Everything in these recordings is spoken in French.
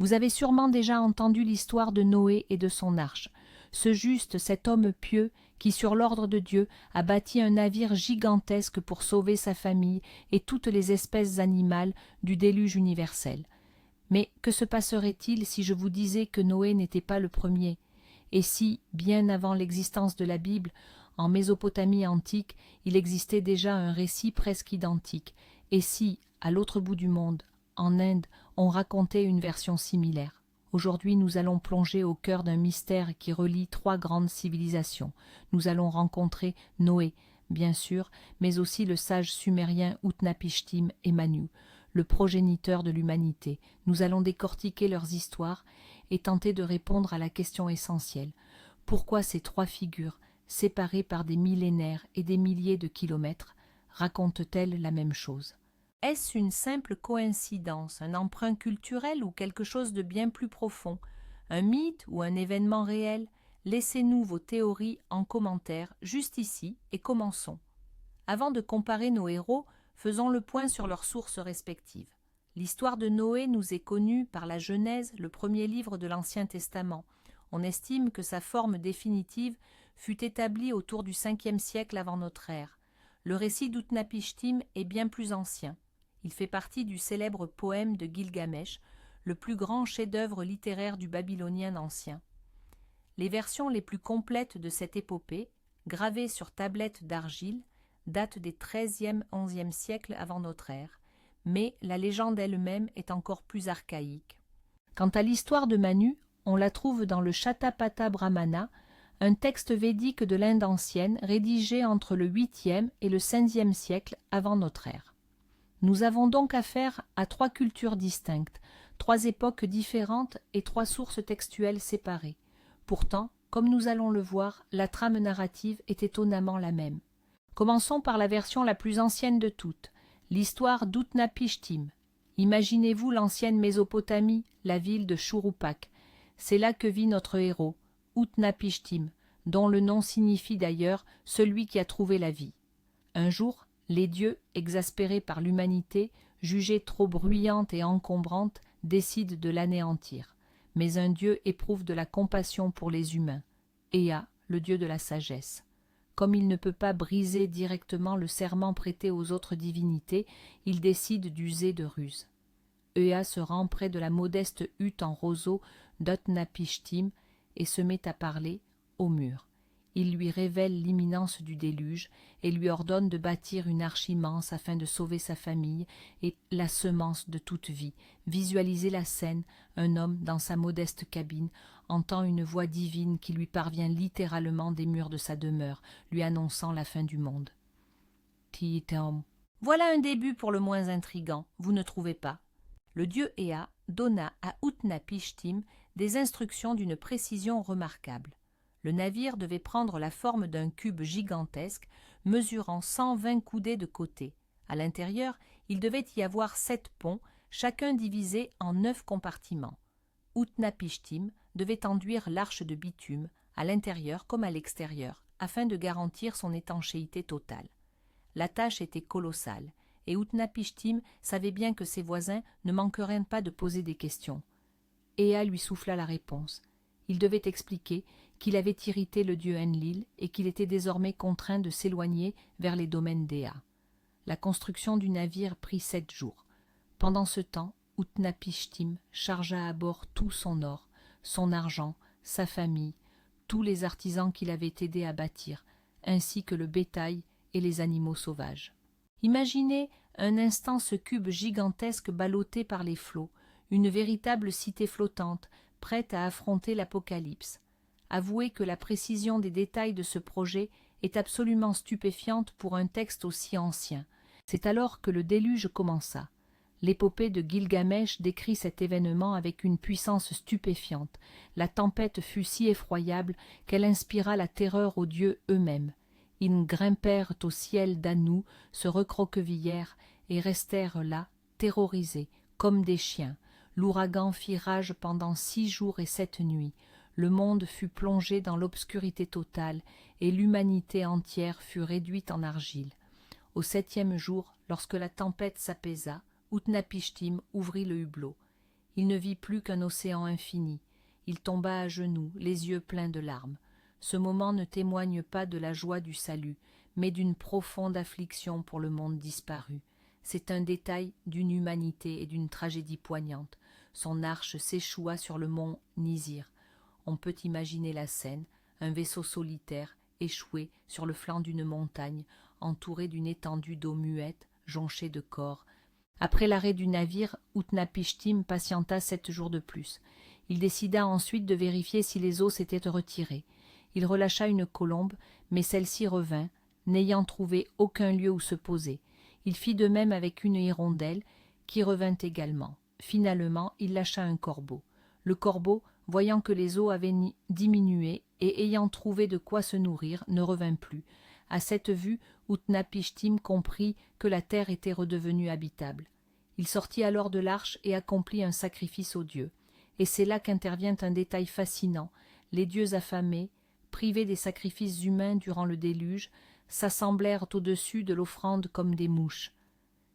Vous avez sûrement déjà entendu l'histoire de Noé et de son arche. Ce juste, cet homme pieux, qui sur l'ordre de Dieu a bâti un navire gigantesque pour sauver sa famille et toutes les espèces animales du déluge universel. Mais que se passerait-il si je vous disais que Noé n'était pas le premier, et si, bien avant l'existence de la Bible, en Mésopotamie antique, il existait déjà un récit presque identique, et si, à l'autre bout du monde, en Inde, on racontait une version similaire. Aujourd'hui, nous allons plonger au cœur d'un mystère qui relie trois grandes civilisations. Nous allons rencontrer Noé, bien sûr, mais aussi le sage sumérien Utnapishtim et Manu, le progéniteur de l'humanité. Nous allons décortiquer leurs histoires et tenter de répondre à la question essentielle. Pourquoi ces trois figures, séparées par des millénaires et des milliers de kilomètres, racontent-elles la même chose? Est-ce une simple coïncidence, un emprunt culturel ou quelque chose de bien plus profond, un mythe ou un événement réel? Laissez-nous vos théories en commentaire juste ici et commençons. Avant de comparer nos héros, faisons le point sur leurs sources respectives. L'histoire de Noé nous est connue par la Genèse, le premier livre de l'Ancien Testament. On estime que sa forme définitive fut établie autour du 5e siècle avant notre ère. Le récit d'Utnapishtim est bien plus ancien. Il fait partie du célèbre poème de Gilgamesh, le plus grand chef-d'œuvre littéraire du babylonien ancien. Les versions les plus complètes de cette épopée, gravées sur tablettes d'argile, datent des XIIIe-XIe siècles avant notre ère, mais la légende elle-même est encore plus archaïque. Quant à l'histoire de Manu, on la trouve dans le Shatapatha Brahmana, un texte védique de l'Inde ancienne rédigé entre le 8e et le 5e siècle avant notre ère. Nous avons donc affaire à trois cultures distinctes, trois époques différentes et trois sources textuelles séparées. Pourtant, comme nous allons le voir, la trame narrative est étonnamment la même. Commençons par la version la plus ancienne de toutes, l'histoire d'Utnapishtim. Imaginez-vous l'ancienne Mésopotamie, la ville de Churupak. C'est là que vit notre héros, Utnapishtim, dont le nom signifie d'ailleurs « celui qui a trouvé la vie ». Un jour, les dieux, exaspérés par l'humanité, jugés trop bruyante et encombrante, décident de l'anéantir. Mais un dieu éprouve de la compassion pour les humains, Ea, le dieu de la sagesse. Comme il ne peut pas briser directement le serment prêté aux autres divinités, il décide d'user de ruse. Ea se rend près de la modeste hutte en roseau d'Utnapishtim et se met à parler au mur. Il lui révèle l'imminence du déluge et lui ordonne de bâtir une arche immense afin de sauver sa famille et la semence de toute vie. Visualisez la scène, un homme dans sa modeste cabine entend une voix divine qui lui parvient littéralement des murs de sa demeure, lui annonçant la fin du monde. Tiitem. Voilà un début pour le moins intrigant, vous ne trouvez pas? Le dieu Ea donna à Utnapishtim des instructions d'une précision remarquable. Le navire devait prendre la forme d'un cube gigantesque, mesurant 120 coudées de côté. À l'intérieur, il devait y avoir 7 ponts, chacun divisé en 9 compartiments. Utnapishtim devait enduire l'arche de bitume, à l'intérieur comme à l'extérieur, afin de garantir son étanchéité totale. La tâche était colossale, et Utnapishtim savait bien que ses voisins ne manqueraient pas de poser des questions. Ea lui souffla la réponse. Il devait expliquer qu'il avait irrité le dieu Enlil et qu'il était désormais contraint de s'éloigner vers les domaines d'Ea. La construction du navire prit 7 jours. Pendant ce temps, Utnapishtim chargea à bord tout son or, son argent, sa famille, tous les artisans qu'il avait aidé à bâtir, ainsi que le bétail et les animaux sauvages. Imaginez un instant ce cube gigantesque ballotté par les flots, une véritable cité flottante, prête à affronter l'apocalypse. Avouez que la précision des détails de ce projet est absolument stupéfiante pour un texte aussi ancien. C'est alors que le déluge commença. L'épopée de Gilgamesh décrit cet événement avec une puissance stupéfiante. La tempête fut si effroyable qu'elle inspira la terreur aux dieux eux-mêmes. Ils grimpèrent au ciel d'Anu, se recroquevillèrent et restèrent là, terrorisés, comme des chiens. L'ouragan fit rage pendant 6 jours et 7 nuits. Le monde fut plongé dans l'obscurité totale et l'humanité entière fut réduite en argile. Au 7e jour, lorsque la tempête s'apaisa, Utnapishtim ouvrit le hublot. Il ne vit plus qu'un océan infini. Il tomba à genoux, les yeux pleins de larmes. Ce moment ne témoigne pas de la joie du salut, mais d'une profonde affliction pour le monde disparu. C'est un détail d'une humanité et d'une tragédie poignante. Son arche s'échoua sur le mont Nizir. On peut imaginer la scène, un vaisseau solitaire, échoué sur le flanc d'une montagne, entouré d'une étendue d'eau muette, jonchée de corps. Après l'arrêt du navire, Utnapishtim patienta 7 jours de plus. Il décida ensuite de vérifier si les eaux s'étaient retirées. Il relâcha une colombe, mais celle-ci revint, n'ayant trouvé aucun lieu où se poser. Il fit de même avec une hirondelle, qui revint également. Finalement, il lâcha un corbeau. Le corbeau, voyant que les eaux avaient diminué et ayant trouvé de quoi se nourrir, ne revint plus. À cette vue, Utnapishtim comprit que la terre était redevenue habitable. Il sortit alors de l'arche et accomplit un sacrifice aux dieux. Et c'est là qu'intervient un détail fascinant. Les dieux affamés, privés des sacrifices humains durant le déluge, s'assemblèrent au-dessus de l'offrande comme des mouches.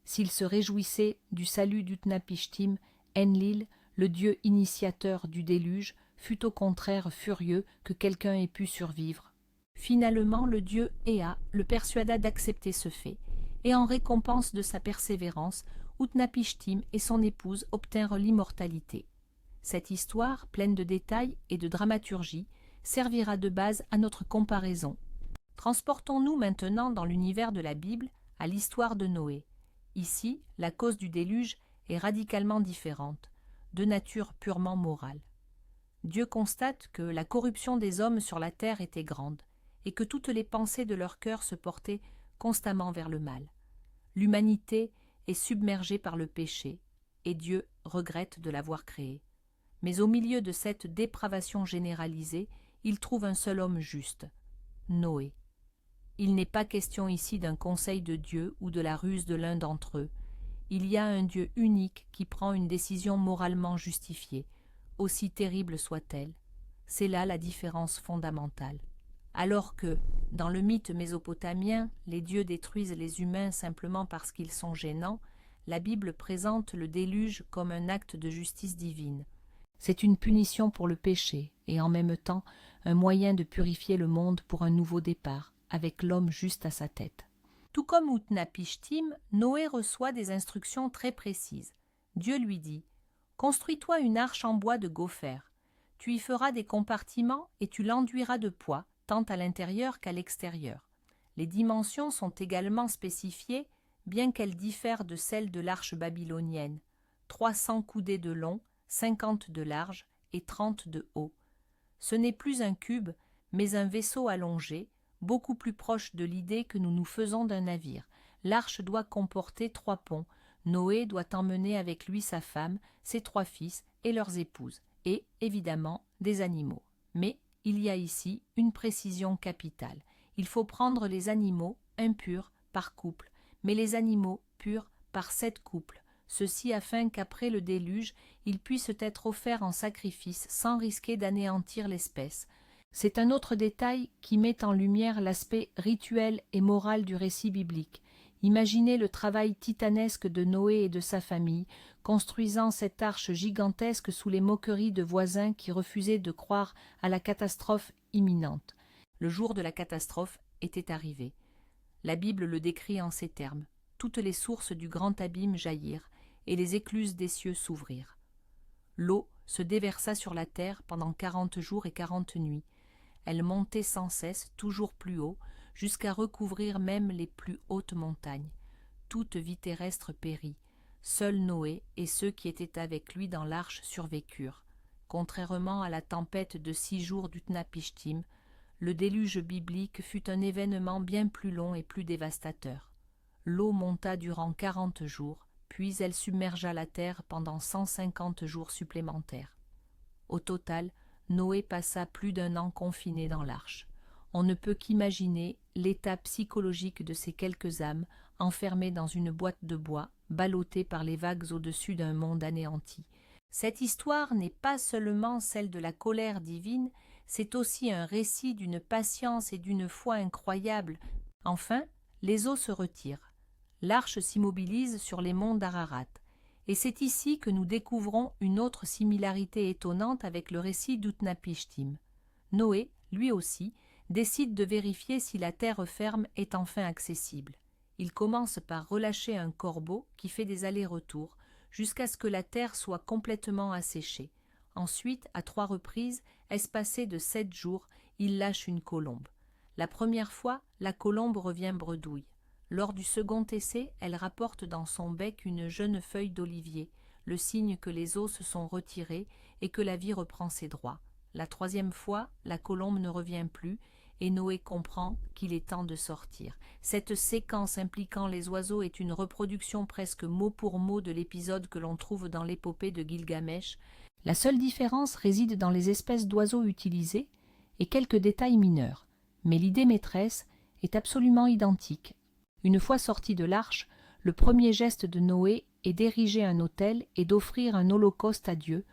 S'ils se réjouissaient du salut d'Utnapishtim, Enlil, le dieu initiateur du déluge, fut au contraire furieux que quelqu'un ait pu survivre. Finalement, le dieu Ea le persuada d'accepter ce fait, et en récompense de sa persévérance, Utnapishtim et son épouse obtinrent l'immortalité. Cette histoire, pleine de détails et de dramaturgie, servira de base à notre comparaison. Transportons-nous maintenant dans l'univers de la Bible à l'histoire de Noé. Ici, la cause du déluge est radicalement différente, de nature purement morale. Dieu constate que la corruption des hommes sur la terre était grande, et que toutes les pensées de leur cœur se portaient constamment vers le mal. L'humanité est submergée par le péché, et Dieu regrette de l'avoir créée. Mais au milieu de cette dépravation généralisée, il trouve un seul homme juste, Noé. Il n'est pas question ici d'un conseil de Dieu ou de la ruse de l'un d'entre eux. Il y a un Dieu unique qui prend une décision moralement justifiée, aussi terrible soit-elle. C'est là la différence fondamentale. Alors que, dans le mythe mésopotamien, les dieux détruisent les humains simplement parce qu'ils sont gênants, la Bible présente le déluge comme un acte de justice divine. C'est une punition pour le péché et en même temps un moyen de purifier le monde pour un nouveau départ, avec l'homme juste à sa tête. Tout comme Utnapishtim, Noé reçoit des instructions très précises. Dieu lui dit « Construis-toi une arche en bois de gopher. Tu y feras des compartiments et tu l'enduiras de poids, tant à l'intérieur qu'à l'extérieur. Les dimensions sont également spécifiées, bien qu'elles diffèrent de celles de l'arche babylonienne. 300 coudées de long, 50 de large et 30 de haut. Ce n'est plus un cube, mais un vaisseau allongé, beaucoup plus proche de l'idée que nous nous faisons d'un navire. L'arche doit comporter 3 ponts. Noé doit emmener avec lui sa femme, ses 3 fils et leurs épouses, et, évidemment, des animaux. Mais il y a ici une précision capitale. Il faut prendre les animaux impurs par couple, mais les animaux purs par 7 couples. Ceci afin qu'après le déluge, ils puissent être offerts en sacrifice sans risquer d'anéantir l'espèce. C'est un autre détail qui met en lumière l'aspect rituel et moral du récit biblique. Imaginez le travail titanesque de Noé et de sa famille, construisant cette arche gigantesque sous les moqueries de voisins qui refusaient de croire à la catastrophe imminente. Le jour de la catastrophe était arrivé. La Bible le décrit en ces termes. Toutes les sources du grand abîme jaillirent, et les écluses des cieux s'ouvrirent. L'eau se déversa sur la terre pendant 40 jours et 40 nuits. Elle montait sans cesse, toujours plus haut, jusqu'à recouvrir même les plus hautes montagnes. Toute vie terrestre périt. Seul Noé et ceux qui étaient avec lui dans l'arche survécurent. Contrairement à la tempête de 6 jours d'Utnapishtim, le déluge biblique fut un événement bien plus long et plus dévastateur. L'eau monta durant 40 jours, puis elle submergea la terre pendant 150 jours supplémentaires. Au total, Noé passa plus d'1 an confiné dans l'arche. On ne peut qu'imaginer l'état psychologique de ces quelques âmes enfermées dans une boîte de bois, ballottées par les vagues au-dessus d'un monde anéanti. Cette histoire n'est pas seulement celle de la colère divine, c'est aussi un récit d'une patience et d'une foi incroyables. Enfin, les eaux se retirent. L'arche s'immobilise sur les monts d'Ararat, Et c'est ici que nous découvrons une autre similarité étonnante avec le récit d'Utnapishtim. Noé, lui aussi, décide de vérifier si la terre ferme est enfin accessible. Il commence par relâcher un corbeau qui fait des allers-retours jusqu'à ce que la terre soit complètement asséchée. Ensuite, à 3 reprises, espacées de 7 jours, il lâche une colombe. La première fois, la colombe revient bredouille. Lors du second essai, elle rapporte dans son bec une jeune feuille d'olivier, le signe que les os se sont retirés et que la vie reprend ses droits. La troisième fois, la colombe ne revient plus et Noé comprend qu'il est temps de sortir. Cette séquence impliquant les oiseaux est une reproduction presque mot pour mot de l'épisode que l'on trouve dans l'épopée de Gilgamesh. La seule différence réside dans les espèces d'oiseaux utilisées et quelques détails mineurs. Mais l'idée maîtresse est absolument identique. Une fois sorti de l'arche, le premier geste de Noé est d'ériger un autel et d'offrir un holocauste à Dieu,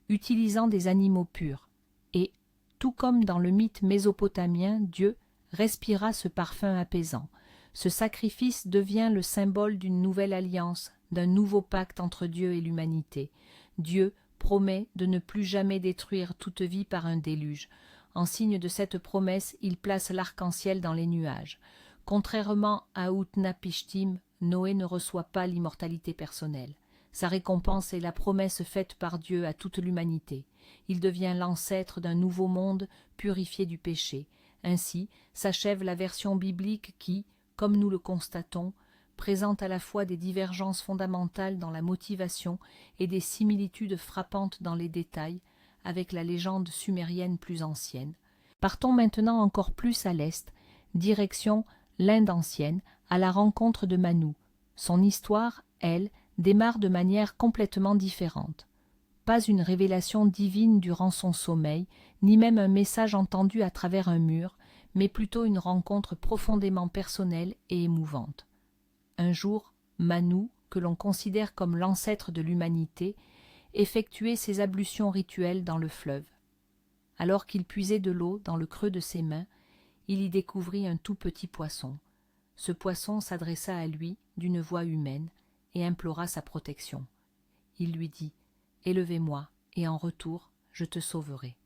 utilisant des animaux purs. Et, tout comme dans le mythe mésopotamien, Dieu respira ce parfum apaisant. Ce sacrifice devient le symbole d'une nouvelle alliance, d'un nouveau pacte entre Dieu et l'humanité. Dieu promet de ne plus jamais détruire toute vie par un déluge. En signe de cette promesse, il place l'arc-en-ciel dans les nuages. Contrairement à Utnapishtim, Noé ne reçoit pas l'immortalité personnelle. Sa récompense est la promesse faite par Dieu à toute l'humanité. Il devient l'ancêtre d'un nouveau monde purifié du péché. Ainsi s'achève la version biblique qui, comme nous le constatons, présente à la fois des divergences fondamentales dans la motivation et des similitudes frappantes dans les détails avec la légende sumérienne plus ancienne. Partons maintenant encore plus à l'est, direction l'Inde ancienne, à la rencontre de Manu. Son histoire, elle, démarre de manière complètement différente. Pas une révélation divine durant son sommeil, ni même un message entendu à travers un mur, mais plutôt une rencontre profondément personnelle et émouvante. Un jour, Manu, que l'on considère comme l'ancêtre de l'humanité, effectuait ses ablutions rituelles dans le fleuve. Alors qu'il puisait de l'eau dans le creux de ses mains, il y découvrit un tout petit poisson. Ce poisson s'adressa à lui d'une voix humaine et implora sa protection. Il lui dit « Élevez-moi, et en retour, je te sauverai. »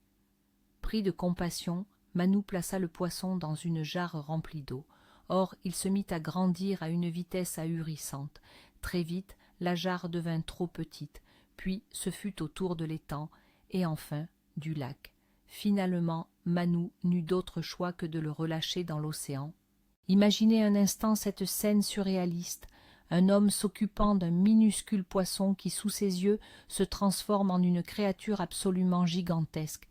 Pris de compassion, Manu plaça le poisson dans une jarre remplie d'eau. Or, il se mit à grandir à une vitesse ahurissante. Très vite, la jarre devint trop petite, puis ce fut au tour de l'étang, et enfin du lac. Finalement, Manu n'eut d'autre choix que de le relâcher dans l'océan. Imaginez un instant cette scène surréaliste, un homme s'occupant d'un minuscule poisson qui, sous ses yeux, se transforme en une créature absolument gigantesque.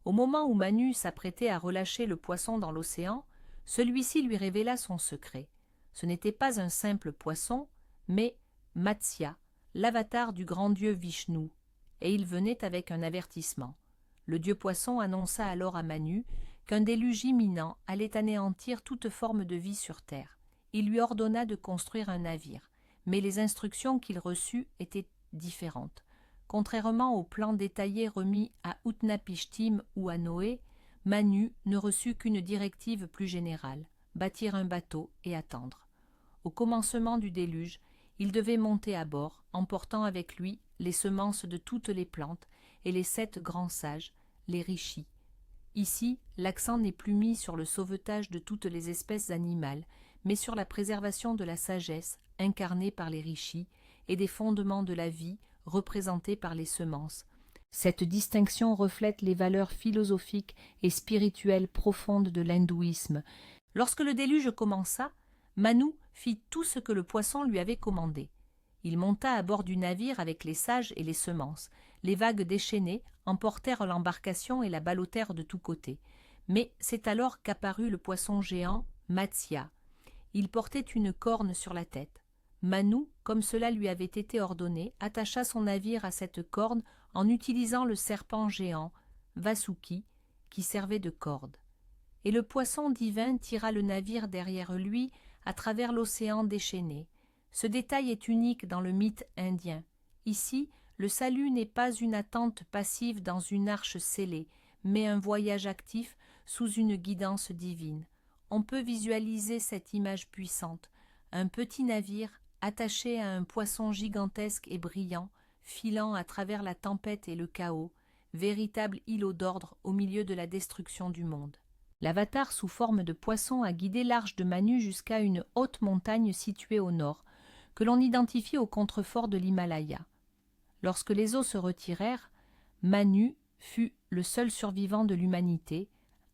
Au moment où Manu s'apprêtait à relâcher le poisson dans l'océan, celui-ci lui révéla son secret. Ce n'était pas un simple poisson, mais Matsya, l'avatar du grand dieu Vishnu, et il venait avec un avertissement. Le dieu poisson annonça alors à Manu qu'un déluge imminent allait anéantir toute forme de vie sur terre. Il lui ordonna de construire un navire, mais les instructions qu'il reçut étaient différentes. Contrairement aux plans détaillés remis à Utnapishtim ou à Noé, Manu ne reçut qu'une directive plus générale, bâtir un bateau et attendre. Au commencement du déluge, il devait monter à bord, emportant avec lui les semences de toutes les plantes et les 7 grands sages, les rishis. Ici, l'accent n'est plus mis sur le sauvetage de toutes les espèces animales, mais sur la préservation de la sagesse, incarnée par les rishis, et des fondements de la vie, représentés par les semences. Cette distinction reflète les valeurs philosophiques et spirituelles profondes de l'hindouisme. Lorsque le déluge commença, Manu fit tout ce que le poisson lui avait commandé. Il monta à bord du navire avec les sages et les semences. Les vagues déchaînées emportèrent l'embarcation et la ballottèrent de tous côtés. Mais c'est alors qu'apparut le poisson géant, Matsya. Il portait une corne sur la tête. Manu, comme cela lui avait été ordonné, attacha son navire à cette corne en utilisant le serpent géant, Vasuki, qui servait de corde. Et le poisson divin tira le navire derrière lui à travers l'océan déchaîné. Ce détail est unique dans le mythe indien. Ici, le salut n'est pas une attente passive dans une arche scellée, mais un voyage actif sous une guidance divine. On peut visualiser cette image puissante. Un petit navire attaché à un poisson gigantesque et brillant, filant à travers la tempête et le chaos, véritable îlot d'ordre au milieu de la destruction du monde. L'avatar sous forme de poisson a guidé l'arche de Manu jusqu'à une haute montagne située au nord, que l'on identifie au contrefort de l'Himalaya. Lorsque les eaux se retirèrent, Manu fut le seul survivant de l'humanité,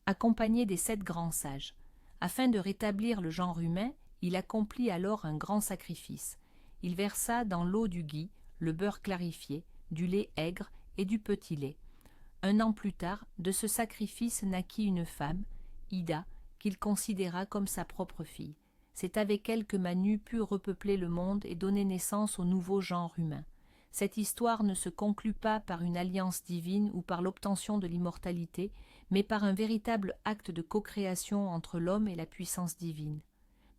accompagné des 7 grands sages. Afin de rétablir le genre humain, il accomplit alors un grand sacrifice. Il versa dans l'eau du gui le beurre clarifié, du lait aigre et du petit lait. 1 an plus tard, de ce sacrifice naquit une femme, Ida, qu'il considéra comme sa propre fille. C'est avec elle que Manu put repeupler le monde et donner naissance au nouveau genre humain. Cette histoire ne se conclut pas par une alliance divine ou par l'obtention de l'immortalité, mais par un véritable acte de co-création entre l'homme et la puissance divine.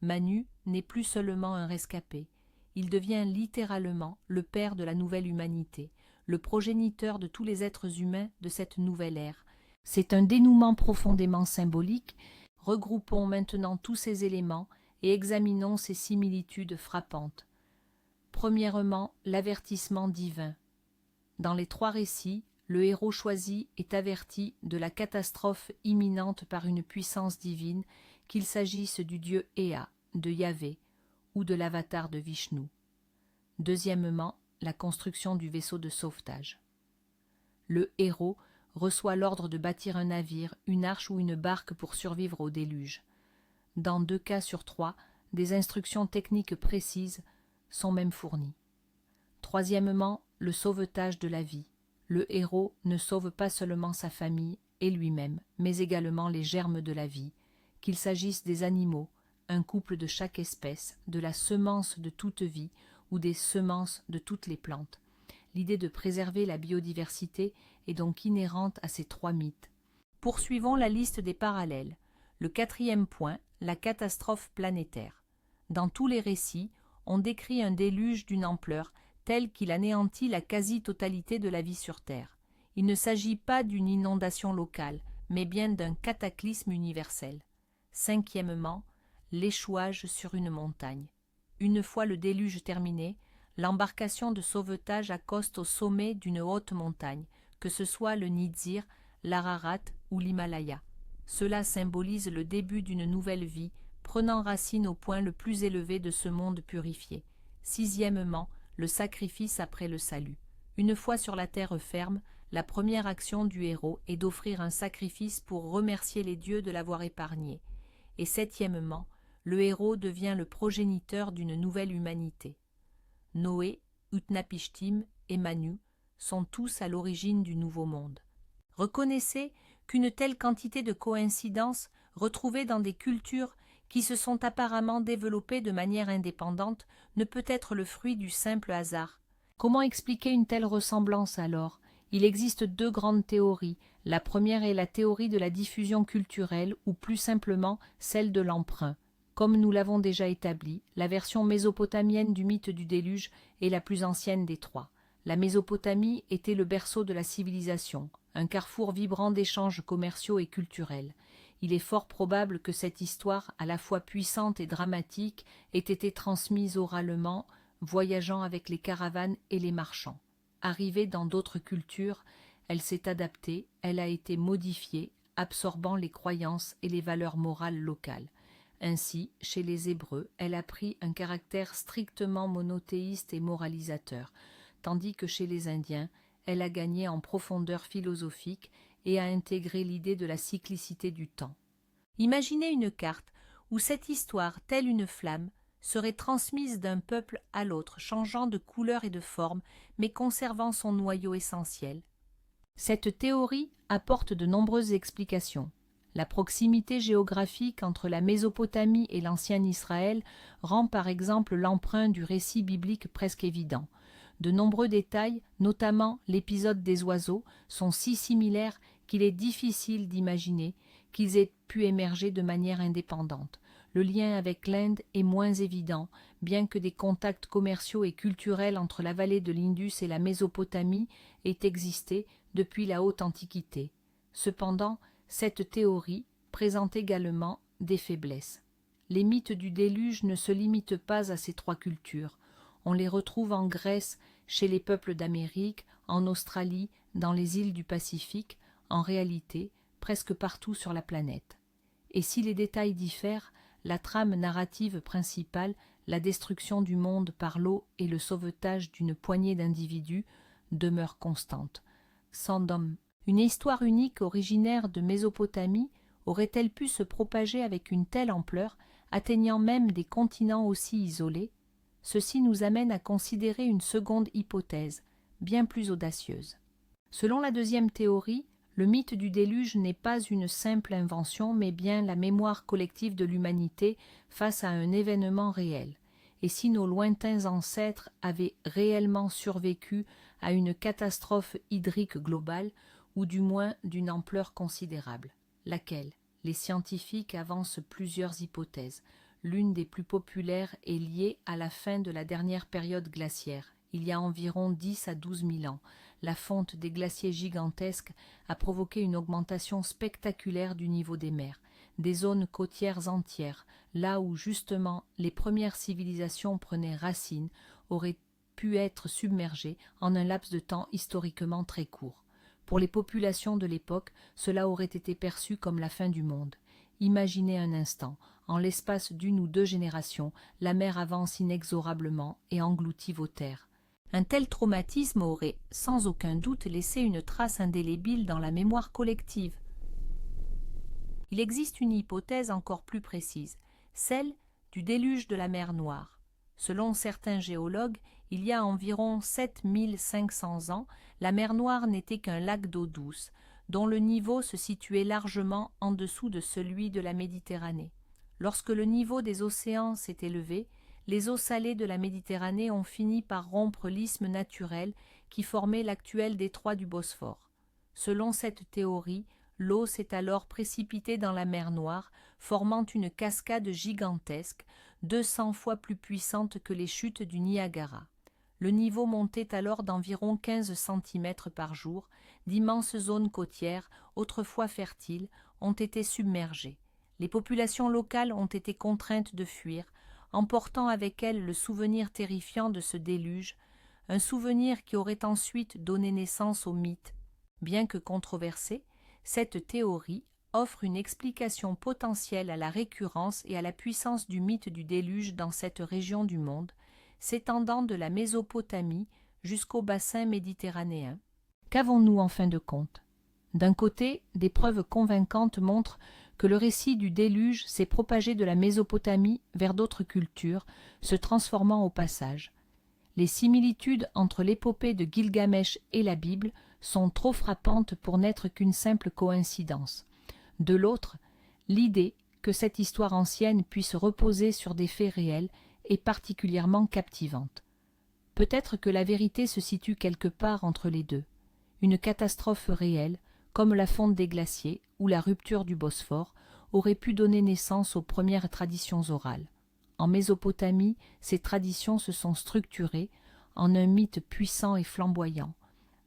Manu n'est plus seulement un rescapé, il devient littéralement le père de la nouvelle humanité, le progéniteur de tous les êtres humains de cette nouvelle ère. C'est un dénouement profondément symbolique. Regroupons maintenant tous ces éléments et examinons ces similitudes frappantes. Premièrement, l'avertissement divin. Dans les 3 récits, le héros choisi est averti de la catastrophe imminente par une puissance divine, qu'il s'agisse du dieu Ea, de Yahvé, ou de l'avatar de Vishnu. Deuxièmement, la construction du vaisseau de sauvetage. Le héros reçoit l'ordre de bâtir un navire, une arche ou une barque pour survivre au déluge. Dans 2 cas sur 3, des instructions techniques précises sont même fournies. Troisièmement, le sauvetage de la vie. Le héros ne sauve pas seulement sa famille et lui-même, mais également les germes de la vie, qu'il s'agisse des animaux, un couple de chaque espèce, de la semence de toute vie ou des semences de toutes les plantes. L'idée de préserver la biodiversité est donc inhérente à ces 3 mythes. Poursuivons la liste des parallèles. Le 4e point, la catastrophe planétaire. Dans tous les récits, on décrit un déluge d'une ampleur telle qu'il anéantit la quasi-totalité de la vie sur Terre. Il ne s'agit pas d'une inondation locale, mais bien d'un cataclysme universel. 5e, l'échouage sur une montagne. Une fois le déluge terminé, l'embarcation de sauvetage accoste au sommet d'une haute montagne, que ce soit le Nizir, l'Ararat ou l'Himalaya. Cela symbolise le début d'une nouvelle vie, prenant racine au point le plus élevé de ce monde purifié. 6e, le sacrifice après le salut. Une fois sur la terre ferme, la première action du héros est d'offrir un sacrifice pour remercier les dieux de l'avoir épargné. Et 7e, le héros devient le progéniteur d'une nouvelle humanité. Noé, Utnapishtim et Manu sont tous à l'origine du nouveau monde. Reconnaissez qu'une telle quantité de coïncidences retrouvées dans des cultures qui se sont apparemment développées de manière indépendante ne peut être le fruit du simple hasard. Comment expliquer une telle ressemblance alors? Il existe 2 grandes théories. La première est la théorie de la diffusion culturelle ou plus simplement celle de l'emprunt. Comme nous l'avons déjà établi, la version mésopotamienne du mythe du déluge est la plus ancienne des 3. La Mésopotamie était le berceau de la civilisation, un carrefour vibrant d'échanges commerciaux et culturels. Il est fort probable que cette histoire, à la fois puissante et dramatique, ait été transmise oralement, voyageant avec les caravanes et les marchands. Arrivée dans d'autres cultures, elle s'est adaptée, elle a été modifiée, absorbant les croyances et les valeurs morales locales. Ainsi, chez les Hébreux, elle a pris un caractère strictement monothéiste et moralisateur, tandis que chez les Indiens, elle a gagné en profondeur philosophique et a intégré l'idée de la cyclicité du temps. Imaginez une carte où cette histoire, telle une flamme, serait transmise d'un peuple à l'autre, changeant de couleur et de forme, mais conservant son noyau essentiel. Cette théorie apporte de nombreuses explications. La proximité géographique entre la Mésopotamie et l'ancien Israël rend par exemple l'emprunt du récit biblique presque évident. De nombreux détails, notamment l'épisode des oiseaux, sont si similaires qu'il est difficile d'imaginer qu'ils aient pu émerger de manière indépendante. Le lien avec l'Inde est moins évident, bien que des contacts commerciaux et culturels entre la vallée de l'Indus et la Mésopotamie aient existé depuis la haute Antiquité. Cependant, cette théorie présente également des faiblesses. Les mythes du déluge ne se limitent pas à ces 3 cultures. On les retrouve en Grèce, chez les peuples d'Amérique, en Australie, dans les îles du Pacifique, en réalité, presque partout sur la planète. Et si les détails diffèrent, la trame narrative principale, la destruction du monde par l'eau et le sauvetage d'une poignée d'individus, demeure constante. Sandom. Une histoire unique originaire de Mésopotamie aurait-elle pu se propager avec une telle ampleur, atteignant même des continents aussi isolés? Ceci nous amène à considérer une seconde hypothèse, bien plus audacieuse. Selon la deuxième théorie, le mythe du déluge n'est pas une simple invention, mais bien la mémoire collective de l'humanité face à un événement réel. Et si nos lointains ancêtres avaient réellement survécu à une catastrophe hydrique globale, ou du moins d'une ampleur considérable? Laquelle? Les scientifiques avancent plusieurs hypothèses. L'une des plus populaires est liée à la fin de la dernière période glaciaire, il y a environ 10 à 12 000 ans. La fonte des glaciers gigantesques a provoqué une augmentation spectaculaire du niveau des mers, des zones côtières entières, là où justement les premières civilisations prenaient racine, auraient pu être submergées en un laps de temps historiquement très court. Pour les populations de l'époque, cela aurait été perçu comme la fin du monde. Imaginez un instant, en l'espace d'une ou deux générations, la mer avance inexorablement et engloutit vos terres. Un tel traumatisme aurait, sans aucun doute, laissé une trace indélébile dans la mémoire collective. Il existe une hypothèse encore plus précise, celle du déluge de la mer Noire. Selon certains géologues, il y a environ 7500 ans, la mer Noire n'était qu'un lac d'eau douce, dont le niveau se situait largement en dessous de celui de la Méditerranée. Lorsque le niveau des océans s'est élevé, les eaux salées de la Méditerranée ont fini par rompre l'isthme naturel qui formait l'actuel détroit du Bosphore. Selon cette théorie, l'eau s'est alors précipitée dans la mer Noire, formant une cascade gigantesque, 200 fois plus puissante que les chutes du Niagara. Le niveau montait alors d'environ 15 cm par jour, d'immenses zones côtières, autrefois fertiles, ont été submergées. Les populations locales ont été contraintes de fuir, emportant avec elles le souvenir terrifiant de ce déluge, un souvenir qui aurait ensuite donné naissance au mythe. Bien que controversée, cette théorie offre une explication potentielle à la récurrence et à la puissance du mythe du déluge dans cette région du monde, s'étendant de la Mésopotamie jusqu'au bassin méditerranéen. Qu'avons-nous en fin de compte? D'un côté, des preuves convaincantes montrent que le récit du déluge s'est propagé de la Mésopotamie vers d'autres cultures, se transformant au passage. Les similitudes entre l'épopée de Gilgamesh et la Bible sont trop frappantes pour n'être qu'une simple coïncidence. De l'autre, l'idée que cette histoire ancienne puisse reposer sur des faits réels est particulièrement captivante. Peut-être que la vérité se situe quelque part entre les deux. Une catastrophe réelle, comme la fonte des glaciers ou la rupture du Bosphore, aurait pu donner naissance aux premières traditions orales. En Mésopotamie, ces traditions se sont structurées en un mythe puissant et flamboyant.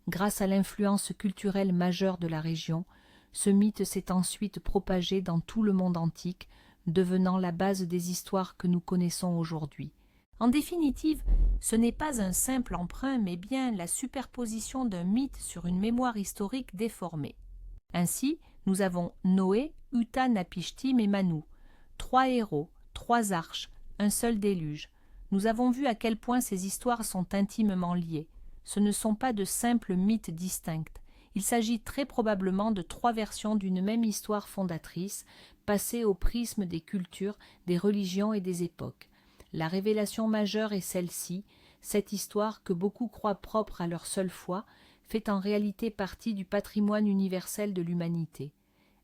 Grâce à l'influence culturelle majeure de la région, ce mythe s'est ensuite propagé dans tout le monde antique, devenant la base des histoires que nous connaissons aujourd'hui. En définitive, ce n'est pas un simple emprunt, mais bien la superposition d'un mythe sur une mémoire historique déformée. Ainsi, nous avons Noé, Utanapishtim et Manu, 3 héros, 3 arches, un seul déluge. Nous avons vu à quel point ces histoires sont intimement liées. Ce ne sont pas de simples mythes distincts. Il s'agit très probablement de 3 versions d'une même histoire fondatrice, passée au prisme des cultures, des religions et des époques. La révélation majeure est celle-ci, cette histoire que beaucoup croient propre à leur seule foi, fait en réalité partie du patrimoine universel de l'humanité.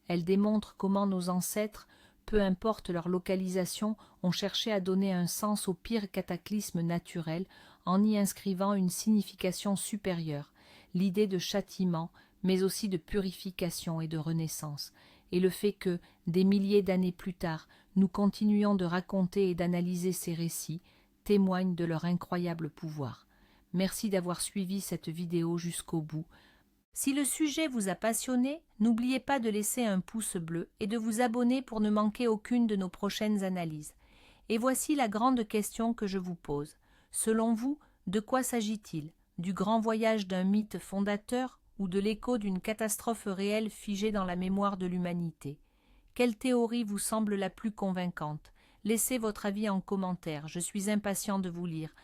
Elle démontre comment nos ancêtres, peu importe leur localisation, ont cherché à donner un sens au pire cataclysme naturel en y inscrivant une signification supérieure, l'idée de châtiment, mais aussi de purification et de renaissance, et le fait que, des milliers d'années plus tard, nous continuions de raconter et d'analyser ces récits, témoigne de leur incroyable pouvoir. Merci d'avoir suivi cette vidéo jusqu'au bout. Si le sujet vous a passionné, n'oubliez pas de laisser un pouce bleu et de vous abonner pour ne manquer aucune de nos prochaines analyses. Et voici la grande question que je vous pose. Selon vous, de quoi s'agit-il? Du grand voyage d'un mythe fondateur ou de l'écho d'une catastrophe réelle figée dans la mémoire de l'humanité? Quelle théorie vous semble la plus convaincante? Laissez votre avis en commentaire, je suis impatient de vous lire.